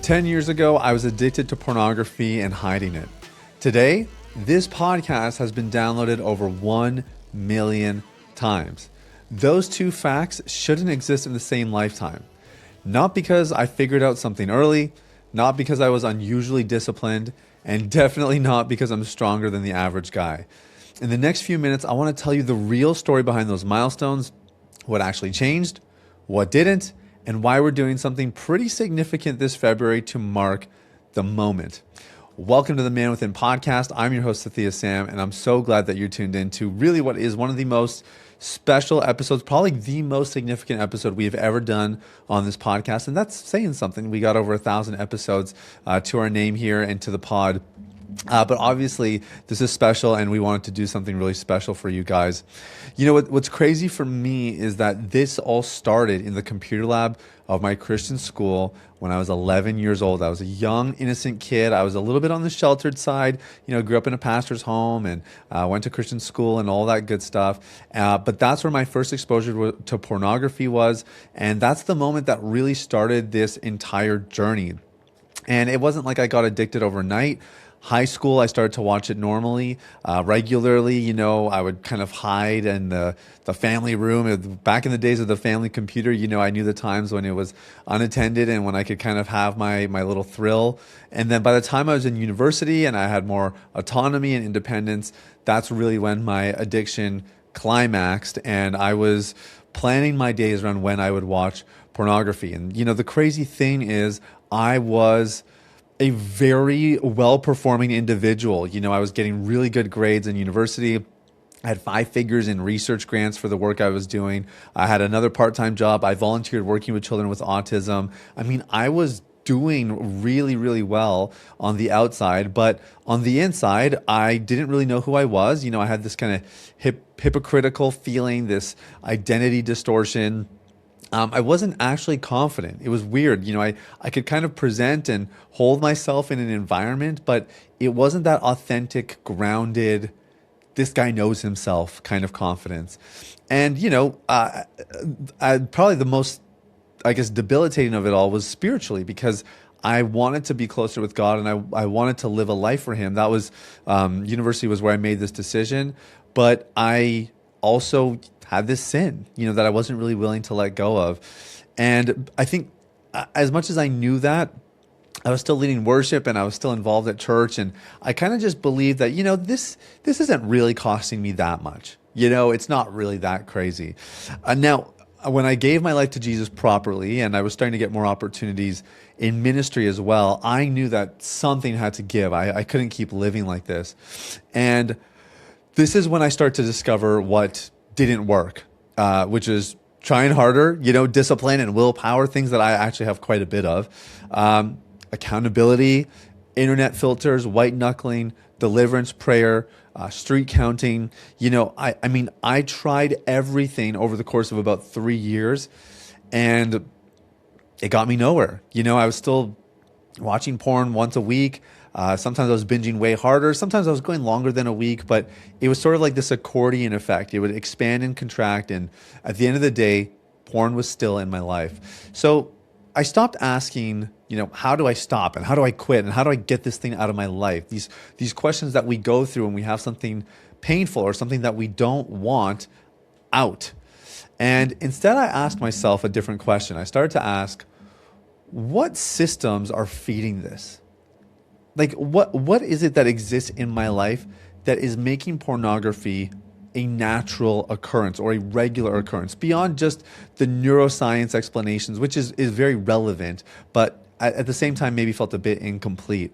10 years ago, I was addicted to pornography and hiding it. Today, this podcast has been downloaded over 1 million times. Those two facts shouldn't exist in the same lifetime. Not because I figured out something early, not because I was unusually disciplined, and definitely not because I'm stronger than the average guy. In the next few minutes, I want to tell you the real story behind those milestones, what actually changed, what didn't, and why we're doing something pretty significant this February to mark the moment. Welcome to the Man Within podcast. I'm your host, Sathya Sam, and I'm so glad that you're tuned in to really what is one of the most special episodes, probably the most significant episode we have ever done on this podcast. And that's saying something. We got over 1,000 episodes to our name here and to the pod. But obviously, this is special, and we wanted to do something really special for you guys. You know, what's crazy for me is that this all started in the computer lab of my Christian school when I was 11 years old. I was a young, innocent kid. I was a little bit on the sheltered side, grew up in a pastor's home and went to Christian school and all that good stuff. But that's where my first exposure to pornography was. And that's the moment that really started this entire journey. And it wasn't like I got addicted overnight. High school, I started to watch it normally, regularly. I would kind of hide in the family room. Back in the days of the family computer, I knew the times when it was unattended and when I could kind of have my little thrill. And then by the time I was in university and I had more autonomy and independence, that's really when my addiction climaxed. And I was planning my days around when I would watch pornography. And, the crazy thing is I was a very well-performing individual. I was getting really good grades in university. I had 5 figures in research grants for the work I was doing. I had another part-time job. I volunteered working with children with autism. I was doing really, really well on the outside, but on the inside, I didn't really know who I was. I had this kind of hypocritical feeling, this identity distortion. I wasn't actually confident. It was weird. I could kind of present and hold myself in an environment, but it wasn't that authentic, grounded, this guy knows himself kind of confidence. And, probably the most, debilitating of it all was spiritually, because I wanted to be closer with God and I wanted to live a life for him. That was, university was where I made this decision, but I also had this sin, that I wasn't really willing to let go of. And I think as much as I knew that, I was still leading worship and I was still involved at church. And I kind of just believed that, this isn't really costing me that much. It's not really that crazy. Now, when I gave my life to Jesus properly and I was starting to get more opportunities in ministry as well, I knew that something had to give. I couldn't keep living like this. And this is when I start to discover what didn't work, which is trying harder, discipline and willpower, things that I actually have quite a bit of. Accountability, internet filters, white knuckling, deliverance prayer, street counting. I tried everything over the course of about 3 years and it got me nowhere. I was still watching porn once a week. Sometimes I was binging way harder. Sometimes I was going longer than a week, but it was sort of like this accordion effect. It would expand and contract. And at the end of the day, porn was still in my life. So I stopped asking, how do I stop and how do I quit and how do I get this thing out of my life? These questions that we go through when we have something painful or something that we don't want out. And instead, I asked myself a different question. I started to ask, what systems are feeding this? Like, what is it that exists in my life that is making pornography a natural occurrence or a regular occurrence beyond just the neuroscience explanations, which is very relevant, but at the same time maybe felt a bit incomplete.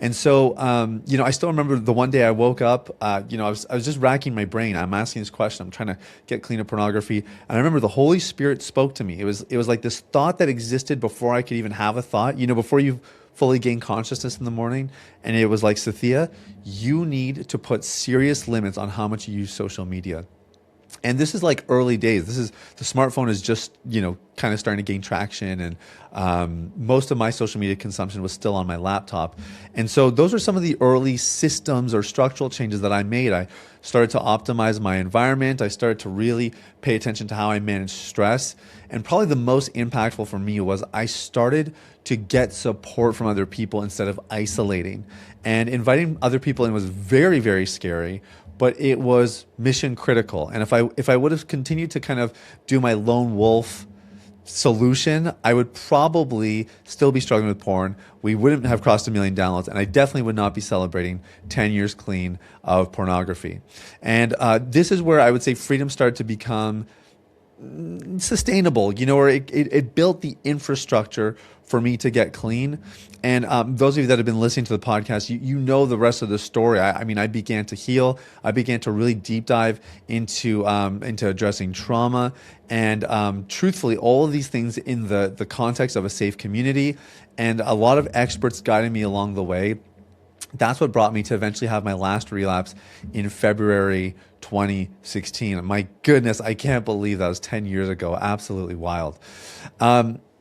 And so, I still remember the one day I woke up, I was just racking my brain. I'm asking this question. I'm trying to get clean of pornography. And I remember the Holy Spirit spoke to me. It was like this thought that existed before I could even have a thought, before you fully gain consciousness in the morning. And it was like, Sathya, you need to put serious limits on how much you use social media. And this is like early days. This is the smartphone is just, kind of starting to gain traction. And most of my social media consumption was still on my laptop. And so those are some of the early systems or structural changes that I made. I started to optimize my environment. I started to really pay attention to how I manage stress. And probably the most impactful for me was I started to get support from other people instead of isolating. And inviting other people in was very, very scary, but it was mission critical. And if I would have continued to kind of do my lone wolf solution, I would probably still be struggling with porn. We wouldn't have crossed 1 million downloads, and I definitely would not be celebrating 10 years clean of pornography. And this is where I would say freedom started to become sustainable, or it built the infrastructure for me to get clean. And those of you that have been listening to the podcast, you know the rest of the story. I mean, I began to heal. I began to really deep dive into addressing trauma, and truthfully, all of these things in the context of a safe community, and a lot of experts guiding me along the way. That's what brought me to eventually have my last relapse in February 2016. My goodness, I can't believe that was 10 years ago. Absolutely wild.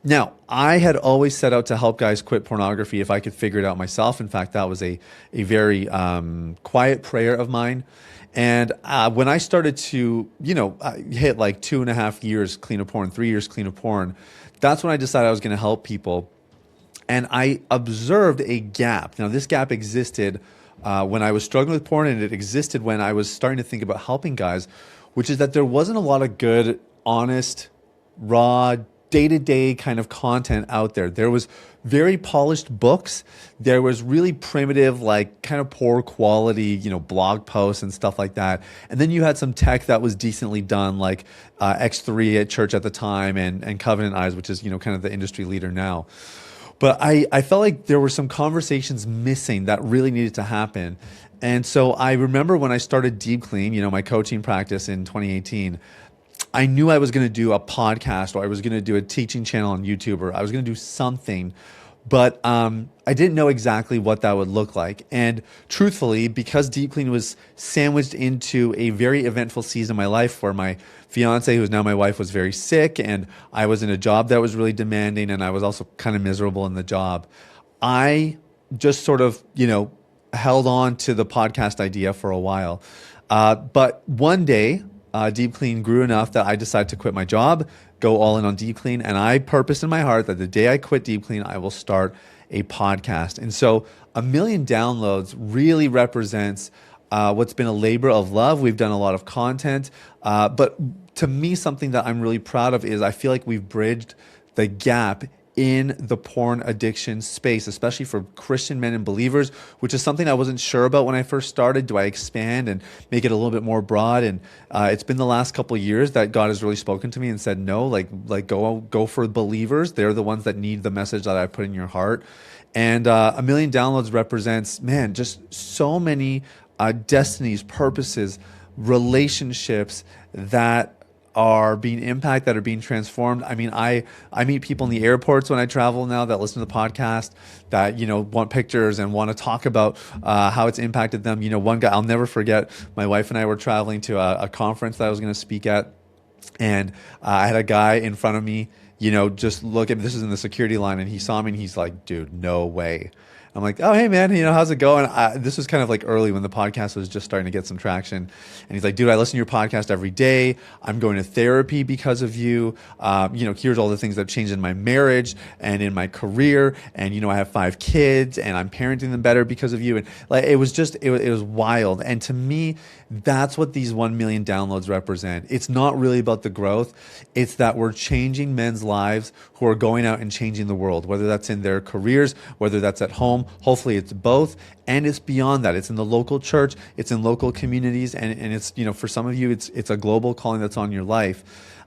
Now, I had always set out to help guys quit pornography if I could figure it out myself. In fact, that was a very quiet prayer of mine. And when I started to, hit like 2.5 years clean of porn, 3 years clean of porn, that's when I decided I was going to help people. And I observed a gap. Now, this gap existed when I was struggling with porn, and it existed when I was starting to think about helping guys, which is that there wasn't a lot of good, honest, raw, day-to-day kind of content out there. There was very polished books. There was really primitive, like kind of poor quality, blog posts and stuff like that. And then you had some tech that was decently done, like X3 at church at the time, and Covenant Eyes, which is, kind of the industry leader now. But I felt like there were some conversations missing that really needed to happen. And so I remember when I started Deep Clean, my coaching practice in 2018, I knew I was going to do a podcast, or I was going to do a teaching channel on YouTube, or I was going to do something. But I didn't know exactly what that would look like. And truthfully, because Deep Clean was sandwiched into a very eventful season of my life where my fiance, who is now my wife, was very sick, and I was in a job that was really demanding, and I was also kind of miserable in the job, I just sort of, held on to the podcast idea for a while. But one day, Deep Clean grew enough that I decided to quit my job, go all in on Deep Clean. And I purposed in my heart that the day I quit Deep Clean, I will start a podcast. And so 1 million downloads really represents what's been a labor of love. We've done a lot of content. But to me, something that I'm really proud of is I feel like we've bridged the gap in the porn addiction space, especially for Christian men and believers, which is something I wasn't sure about when I first started. Do I expand and make it a little bit more broad? And it's been the last couple of years that God has really spoken to me and said, no, like go for believers. They're the ones that need the message that I put in your heart. And 1 million downloads represents, man, just so many destinies, purposes, relationships that are being impacted, that are being transformed. I mean, I meet people in the airports when I travel now that listen to the podcast, that, want pictures and want to talk about how it's impacted them. One guy, I'll never forget, my wife and I were traveling to a conference that I was going to speak at. And I had a guy in front of me, just look at, this is in the security line, and he saw me and he's like, dude, no way. I'm like, oh, hey, man, how's it going? This was kind of like early when the podcast was just starting to get some traction. And he's like, dude, I listen to your podcast every day. I'm going to therapy because of you. Here's all the things that have changed in my marriage and in my career. And, I have 5 kids and I'm parenting them better because of you. And like, it was wild. And to me, that's what these 1 million downloads represent. It's not really about the growth. It's that we're changing men's lives who are going out and changing the world, whether that's in their careers, whether that's at home. Hopefully it's both. And it's beyond that. It's in the local church. It's in local communities. And it's, for some of you, it's a global calling that's on your life.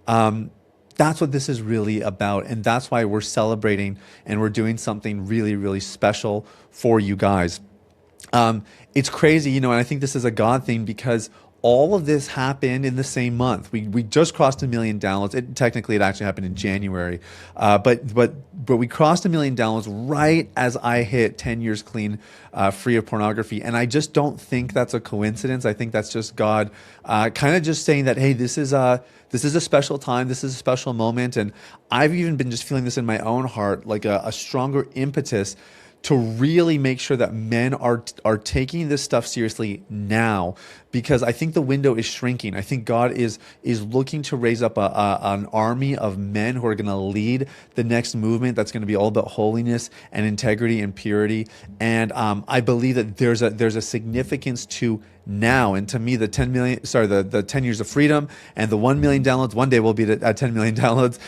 That's what this is really about. And that's why we're celebrating and we're doing something really, really special for you guys. It's crazy, and I think this is a God thing, because all of this happened in the same month. We just crossed 1 million downloads. Technically, it actually happened in January, but we crossed 1 million downloads right as I hit 10 years clean, free of pornography. And I just don't think that's a coincidence. I think that's just God, kind of just saying that, hey, this is a special time. This is a special moment. And I've even been just feeling this in my own heart, like a stronger impetus to really make sure that men are taking this stuff seriously now, because I think the window is shrinking. I think God is looking to raise up an army of men who are going to lead the next movement that's going to be all about holiness and integrity and purity. And I believe that there's a significance to now. And to me, the 10 years of freedom and the 1 million downloads, one day we'll be at 10 million downloads.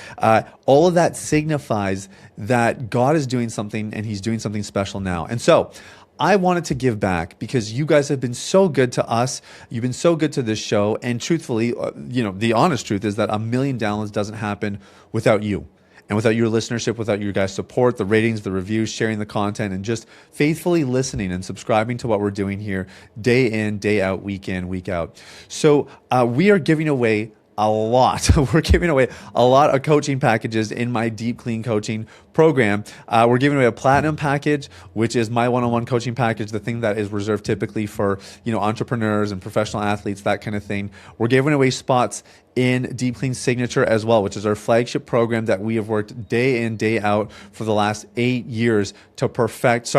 All of that signifies that God is doing something, and he's doing something special now. And so I wanted to give back because you guys have been so good to us. You've been so good to this show. And truthfully, the honest truth is that 1 million downloads doesn't happen without you. And without your listenership, without your guys' support, the ratings, the reviews, sharing the content, and just faithfully listening and subscribing to what we're doing here day in, day out, week in, week out. So we are giving away a lot. We're giving away a lot of coaching packages in my Deep Clean Coaching program. We're giving away a platinum package, which is my one-on-one coaching package, the thing that is reserved typically for entrepreneurs and professional athletes, that kind of thing. We're giving away spots in Deep Clean Signature as well, which is our flagship program that we have worked day in, day out for the last 7 years to perfect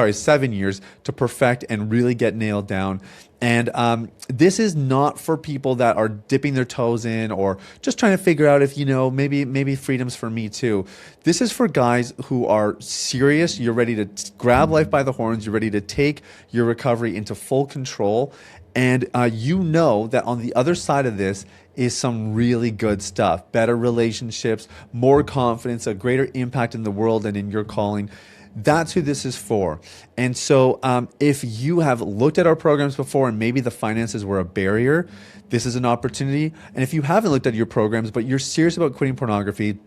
and really get nailed down. And this is not for people that are dipping their toes in or just trying to figure out if, maybe freedom's for me too. This is for guys who are serious. You're ready to grab life by the horns. You're ready to take your recovery into full control. And you know that on the other side of this is some really good stuff. Better relationships, more confidence, a greater impact in the world and in your calling. That's who this is for. And so if you have looked at our programs before and maybe the finances were a barrier, this is an opportunity. And if you haven't looked at your programs, but you're serious about quitting pornography,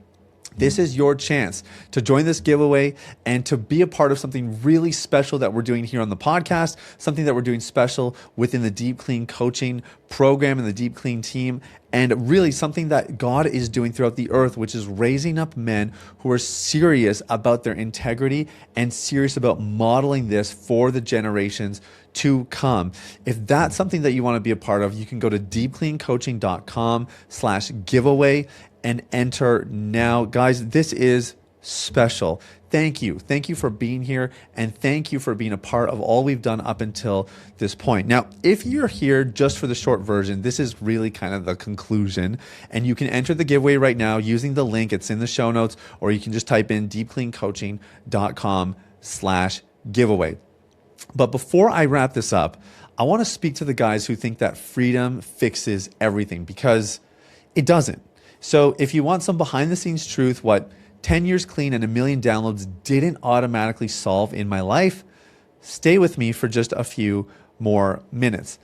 this is your chance to join this giveaway and to be a part of something really special that we're doing here on the podcast, something that we're doing special within the Deep Clean Coaching program and the Deep Clean team, and really something that God is doing throughout the earth, which is raising up men who are serious about their integrity and serious about modeling this for the generations to come. If that's something that you want to be a part of, you can go to deepcleancoaching.com/giveaway and enter now. Guys, this is special. Thank you. Thank you for being here, and thank you for being a part of all we've done up until this point. Now, if you're here just for the short version, this is really kind of the conclusion, and you can enter the giveaway right now using the link. It's in the show notes, or you can just type in deepcleancoaching.com/giveaway. But before I wrap this up, I want to speak to the guys who think that freedom fixes everything, because it doesn't. So if you want some behind the scenes truth, what 10 years clean and 1 million downloads didn't automatically solve in my life, stay with me for just a few more minutes.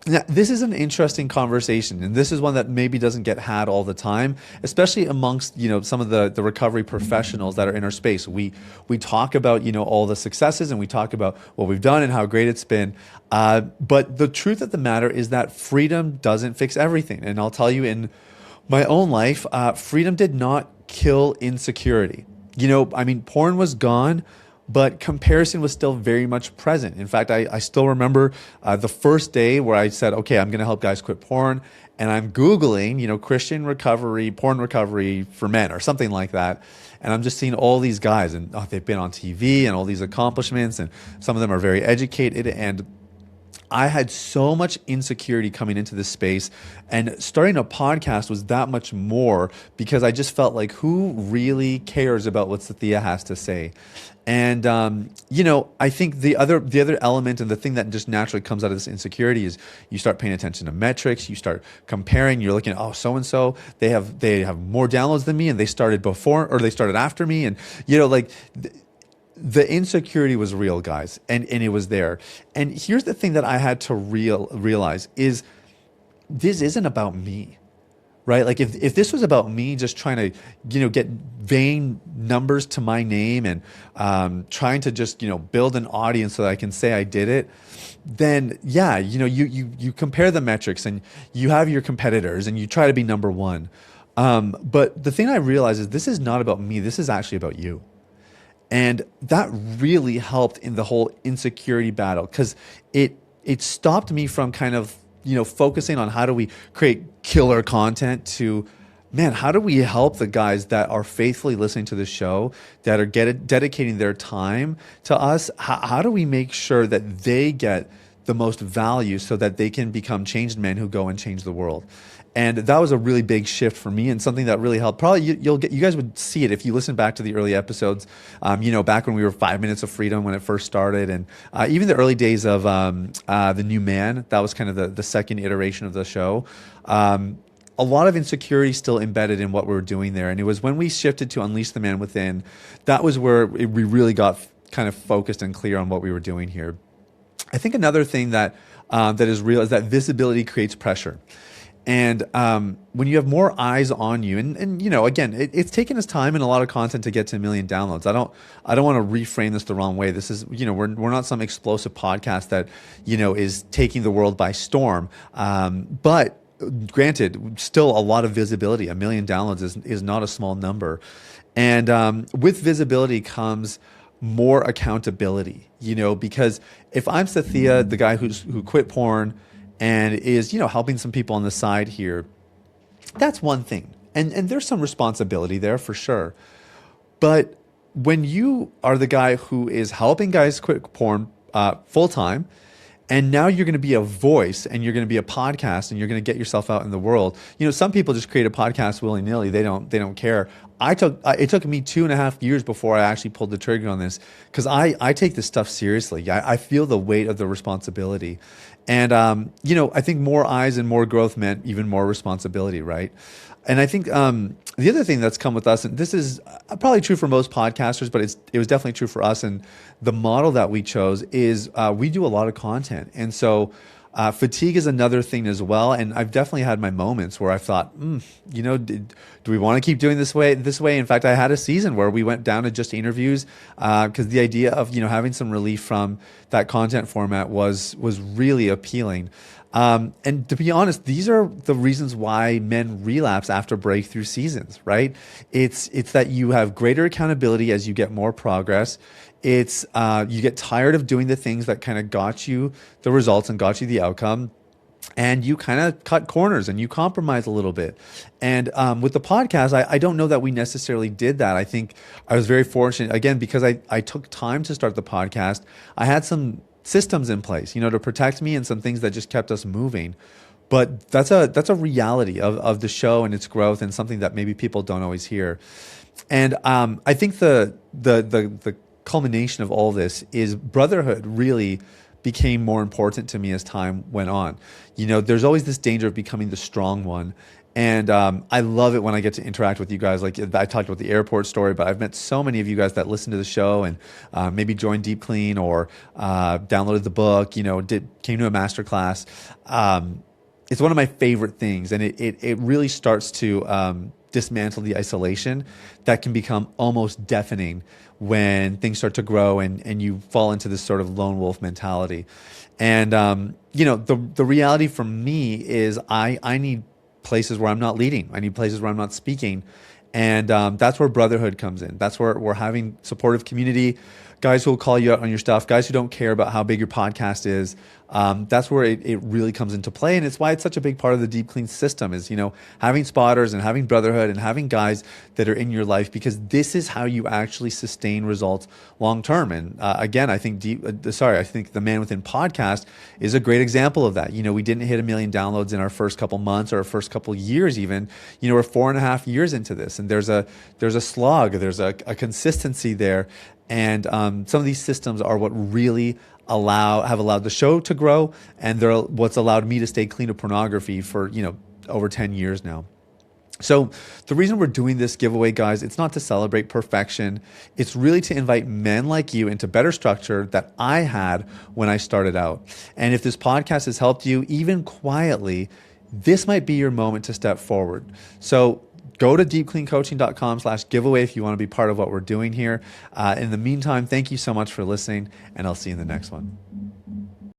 Now, this is an interesting conversation, and this is one that maybe doesn't get had all the time, especially amongst some of the recovery professionals that are in our space. We talk about all the successes, and we talk about what we've done and how great it's been. But the truth of the matter is that freedom doesn't fix everything, and I'll tell you, in my own life, freedom did not kill insecurity. Porn was gone, but comparison was still very much present. In fact, I still remember the first day where I said, okay, I'm going to help guys quit porn. And I'm Googling, Christian recovery, porn recovery for men or something like that. And I'm just seeing all these guys, and they've been on TV and all these accomplishments, and some of them are very educated. And I had so much insecurity coming into this space, and starting a podcast was that much more, because I just felt like, who really cares about what Sathya has to say? And, I think the other element and the thing that just naturally comes out of this insecurity is you start paying attention to metrics, you start comparing, you're looking at, so-and-so, they have more downloads than me, and they started before, or they started after me. And, the insecurity was real, guys, and it was there. And here's the thing that I had to realize is this isn't about me. right? Like if this was about me just trying to, get vain numbers to my name and trying to just, build an audience so that I can say I did it, then yeah, you compare the metrics and you have your competitors and you try to be number one. But the thing I realize is this is not about me. This is actually about you. And that really helped in the whole insecurity battle because it stopped me from kind of, focusing on how do we create killer content to, man, how do we help the guys that are faithfully listening to the show, that are dedicating their time to us? How do we make sure that they get the most value so that they can become changed men who go and change the world? And that was a really big shift for me and something that really helped. Probably you guys would see it if you listen back to the early episodes, back when we were 5 Minutes of Freedom when it first started. And even the early days of The New Man, that was kind of the second iteration of the show. A lot of insecurity still embedded in what we were doing there. And it was when we shifted to Unleash the Man Within, that was where we really got kind of focused and clear on what we were doing here. I think another thing that is real is that visibility creates pressure. And when you have more eyes on you, and again, it's taken us time and a lot of content to get to 1 million downloads. I don't want to reframe this the wrong way. This is, we're not some explosive podcast that, is taking the world by storm. But granted, still a lot of visibility. 1 million downloads is not a small number. And with visibility comes more accountability, because if I'm Sathya, the guy who quit porn, and is, helping some people on the side here, that's one thing. And there's some responsibility there for sure. But when you are the guy who is helping guys quit porn full time, and now you're going to be a voice and you're going to be a podcast and you're going to get yourself out in the world. Some people just create a podcast willy-nilly. They don't care. It took me 2.5 years before I actually pulled the trigger on this because I take this stuff seriously. I feel the weight of the responsibility. And, I think more eyes and more growth meant even more responsibility, right? And I think the other thing that's come with us, and this is probably true for most podcasters, but it was definitely true for us. And the model that we chose is we do a lot of content. And so fatigue is another thing as well. And I've definitely had my moments where I thought, do we want to keep doing this way? In fact, I had a season where we went down to just interviews because the idea of, having some relief from that content format was really appealing. And to be honest, these are the reasons why men relapse after breakthrough seasons, right? It's that you have greater accountability as you get more progress. It's you get tired of doing the things that kind of got you the results and got you the outcome. And you kind of cut corners and you compromise a little bit. And with the podcast, I don't know that we necessarily did that. I think I was very fortunate, again, because I took time to start the podcast. I had some systems in place, to protect me and some things that just kept us moving. But that's a reality of the show and its growth and something that maybe people don't always hear. And I think the culmination of all this is Brotherhood really became more important to me as time went on. There's always this danger of becoming the strong one. And I love it when I get to interact with you guys. Like I talked about the airport story, but I've met so many of you guys that listen to the show and maybe joined Deep Clean or downloaded the book, came to a masterclass. It's one of my favorite things. And it really starts to dismantle the isolation that can become almost deafening when things start to grow and you fall into this sort of lone wolf mentality. And, the reality for me is I need places where I'm not leading. I need places where I'm not speaking. And that's where Brotherhood comes in. That's where we're having supportive community, guys who will call you out on your stuff, guys who don't care about how big your podcast is. That's where it really comes into play. And it's why it's such a big part of the Deep Clean system is, having spotters and having Brotherhood and having guys that are in your life, because this is how you actually sustain results long term. And again, I think the Man Within podcast is a great example of that. We didn't hit 1 million downloads in our first couple months or our first couple years even. We're 4.5 years into this, and there's a slog, there's a consistency there. And some of these systems are what really have allowed the show to grow, and they're what's allowed me to stay clean of pornography for over 10 years now. So the reason we're doing this giveaway, guys, it's not to celebrate perfection. It's really to invite men like you into better structure that I had when I started out. And if this podcast has helped you, even quietly, this might be your moment to step forward. So go to deepcleancoaching.com/giveaway if you want to be part of what we're doing here. In the meantime, thank you so much for listening, and I'll see you in the next one.